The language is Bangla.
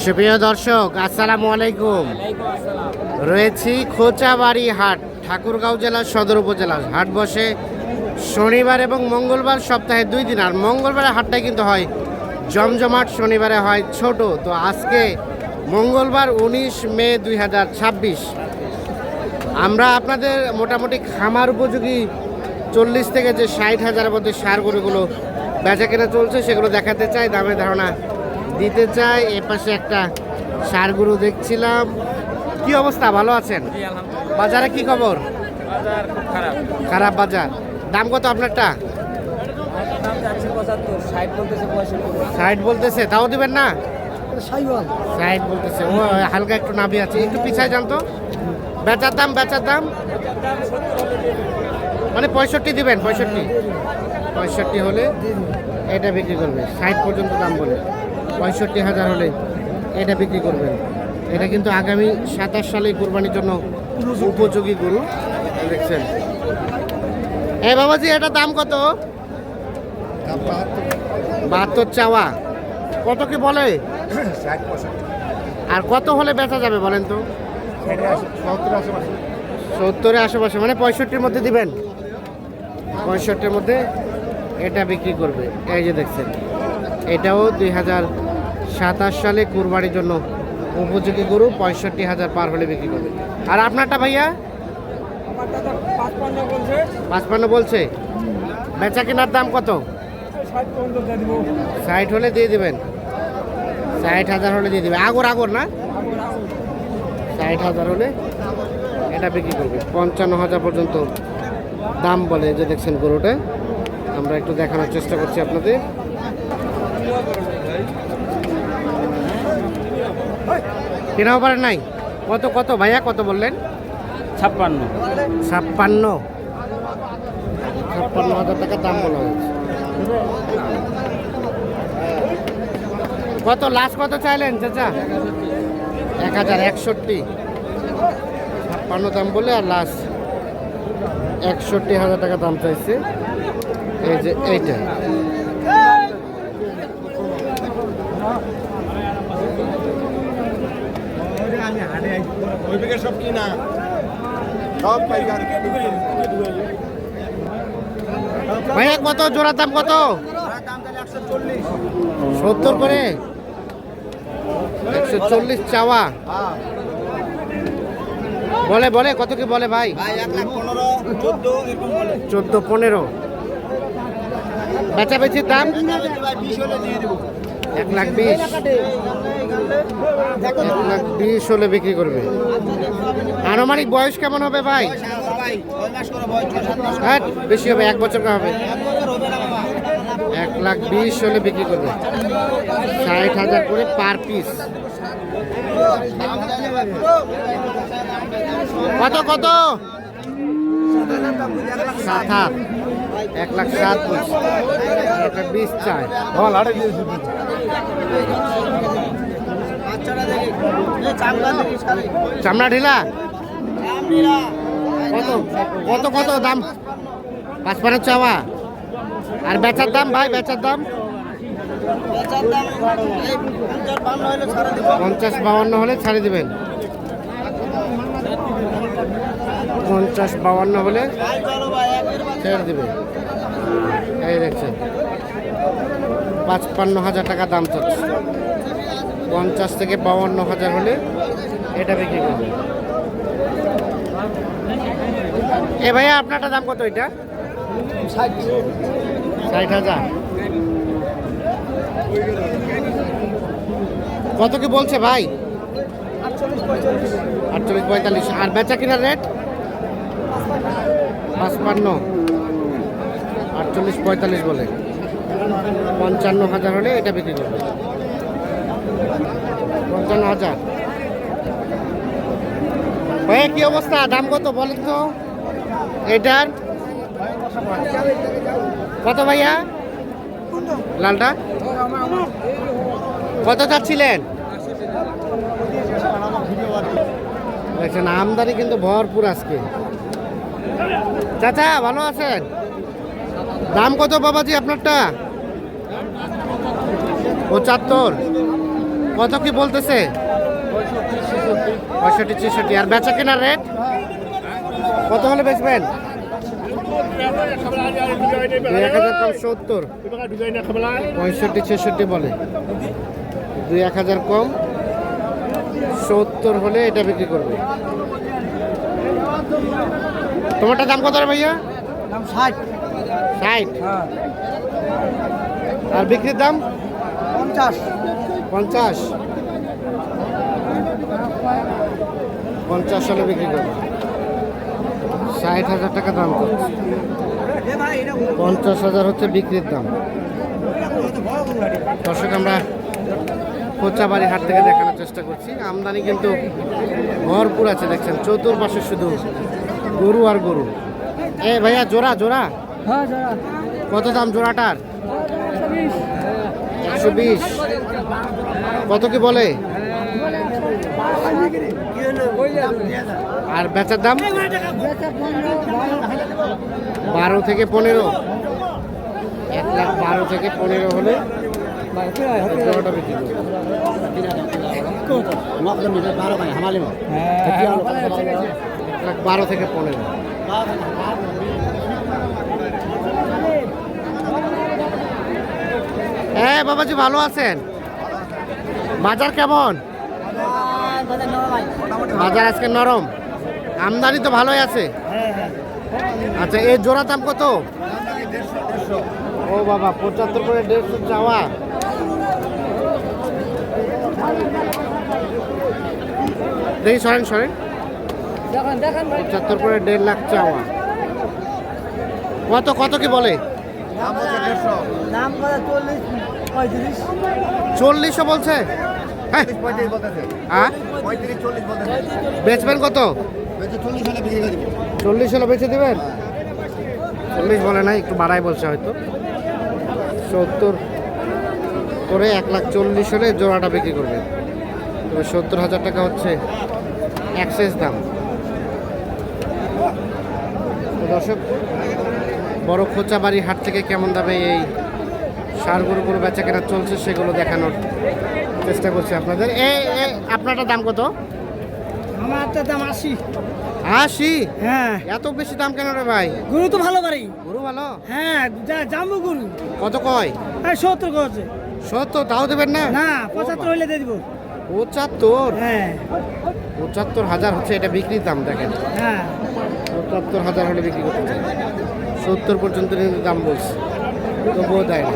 সুপ্রিয় দর্শক, আসসালামু আলাইকুম। রয়েছি খোঁচাবাড়ি হাট, ঠাকুরগাঁও জেলার সদর উপজেলার। হাট বসে শনিবার এবং মঙ্গলবার, সপ্তাহে 2 দিন। আর মঙ্গলবারে হাটটা কিন্তু হয় জমজমাট, শনিবারে হয় ছোট। তো আজকে মঙ্গলবার 19 মে 2026। আমরা আপনাদের মোটামুটি খামার উপযোগী 40 থেকে যে 60,000-এর মধ্যে সার গরুগুলো বেচা কেনা চলছে সেগুলো দেখাতে চাই, দামে ধারণা দিতে চাই। এ পাশে একটা সার গরু দেখছিলাম। কি অবস্থা, ভালো আছেন? বাজারে কি খবর? বাজার খুব খারাপ। খারাপ বাজার। দাম কত আপনারটা? দাম যাচ্ছে 75, 60 বলতেছে 65। 60 বলতেছে, তাও দিবেন না? 60 বলতেছে। ও হালকা একটু নাভি আছে, একটু পিছায় যান তো। বেচার দাম মানে 65 দিবেন? 65 হলে এটা বিক্রি করবে। 60 পর্যন্ত দাম বলে 65,000 হলে এটা বিক্রি করবেন। এটা কিন্তু আগামী 27 সালে কুরবানির জন্য উপযোগী গরু। দেখছেন এ বাবাজি, এটা দাম কত? 72 চাওয়া। কত কি বলে? 60-65। আর কত হলে বেচা যাবে বলেন তো? 70-এর আশেপাশে, মানে 65-র মধ্যে দিবেন। 65-র মধ্যে এটা বিক্রি করবে। এই যে দেখছেন, এটাও 2027 সালে কুরবানির জন্য উপযোগী গরু। 65,000 পার হলে বিক্রি করবে। আর আপনারটা ভাইয়া? 55 বলছে। বেচা কেনার দাম কত? 60 হলে দিয়ে দিবেন। 60,000 হলে দিয়ে দিবে। আগর না? 60,000 হলে এটা বিক্রি করবে। 55,000 পর্যন্ত দাম বলে। যে দেখছেন গরুটা, আমরা একটু দেখানোর চেষ্টা করছি আপনাদের। কেনাও পারেন নাই? কত ভাইয়া, কত বললেন? 56,000 টাকা দাম বলা হয়েছে। কত লাস্ট কত চাইলেন চাচা? 1,061। 56 দাম বলে, আর লাস্ট 61,000 টাকা দাম চাইছে। এই যে এইটা সব কিনা, সব পাইকারি। ভাইয়া কত জোড়ার দাম কত? 70 করে। 140 চাওয়া। বলে কত কি বলে ভাই? 14-15। বেচাবেচির দাম 1,20,000 হলে বিক্রি করবে। আনুমানিক বয়স কেমন হবে ভাই? হ্যাঁ, বেশি হবে, 1 বছর হবে। 1,20,000 হলে বিক্রি করবে। 60,000 করে পার পিস। কত 7,000। 1,07,000 বলছে। 1,20,000 চায়। চামড়া ঢিলা কত দাম? 55 চাওয়া। আর বেচার দাম ভাই, বেচার দাম 50-52 হলে ছাড়ে দিবেন। 50-52 হলে ছেড়ে দিবে। এই দেখছেন 55,000 টাকা দাম চাচ্ছে। 50 থেকে 52,000 হলে এটা বিক্রি করবে। এ ভাইয়া, আপনারটা দাম কত? এটা 60,000। কত কি বলছে ভাই? 48-45। আর বেচা কিনার রেট 55। 48-45 বলে। 55,000 হলে এটা বিক্রি করবে। 55,000। ভাইয়া কি অবস্থা, দাম কত বলেন তো এটার? কত ভাইয়া? লালটা কত চাচ্ছিলেন? দেখছেন আমদানি কিন্তু ভরপুর আজকে। চাচা ভালো আছেন? দাম কত বাবাজি আপনারটা? 75। কত কি বলতেছে? 65 66। আর বেচা কেনার রেট কত হলে বেচবেন? 1000 কম 70। 65 66 বলে। 1000 কম 70 হলে এটা বিক্রি করবে। তোমারটা দাম কত রে ভাইয়া? দাম 60। 60। হ্যাঁ আর বিক্রির দাম 50। 50। 50 হলে বিক্রি করবে। 60,000 টাকা দাম করছে। 50,000 হচ্ছে বিক্রির দাম। দর্শক আমরা কোচাবাড়ি হাট থেকে দেখানোর চেষ্টা করছি। আমদানি কিন্তু ভরপুর আছে, দেখছেন চতুর্পাশে শুধু গরু আর গরু। এ ভাইয়া জোড়া জোড়া হ্যাঁ যারা কত দাম জোড়াটার? 120। কত কি বলে? আর বেচার দাম 12 থেকে 15। 1,12,000 থেকে 15 হলে জোড়াটা বিক্রি করবে। 1,12,000 থেকে 15। হ্যাঁ বাবাজি ভালো আছেন? বাজার কেমন? বাজার আজকে নরম, আমদানি তো ভালোই আছে। আচ্ছা এই জোড়া দাম কত? ও বাবা 75 করে 150 চাওয়া। দেখি সরেন সরেন। দেখেন দেখেন ভাই 75 করে 1.5 লাখ চাওয়া। কত কত কি বলে? নাম করে 40 35। 40ও বলছে। হ্যাঁ 35 বলতেছে। হ্যাঁ 35 40 বলতেছে। বেচবেন কত? 40 হলে বিক্রি করে দিব। 40 হলে বেচে দিবেন? 40 বলে নাই, একটু বাড়াই বলছে হয়তো। 70 করে 1,40,000 হলে জোড়াটা বিক্রি করবে। তবে 70,000 টাকা হচ্ছে এক্সেস দাম। তো দর্শক বড় খোঁচাবাড়ি হাট থেকে কেমন দামে এই সার গরু গরু বেচা কেনা চলছে সেগুলো দেখানোর চেষ্টা করছি আপনাদের। আপনারটা দাম কত? আমারটা দাম 80। 80? হ্যাঁ এত বেশি দাম কেন রে ভাই? গরু তো ভালো পারি। গরু ভালো? হ্যাঁ জাম্বু গরু। কত কয়? 70 করছে। 70 তাও দেবেন না? না 75 হইলে দিয়ে দিব। 75? হ্যাঁ 75,000 হচ্ছে এটা বিক্রির দাম, দেখেন হ্যাঁ 75,000 হলে বিক্রি করতে চাই। 70 পর্যন্ত কিন্তু দাম বলছে, তবুও দেয় না।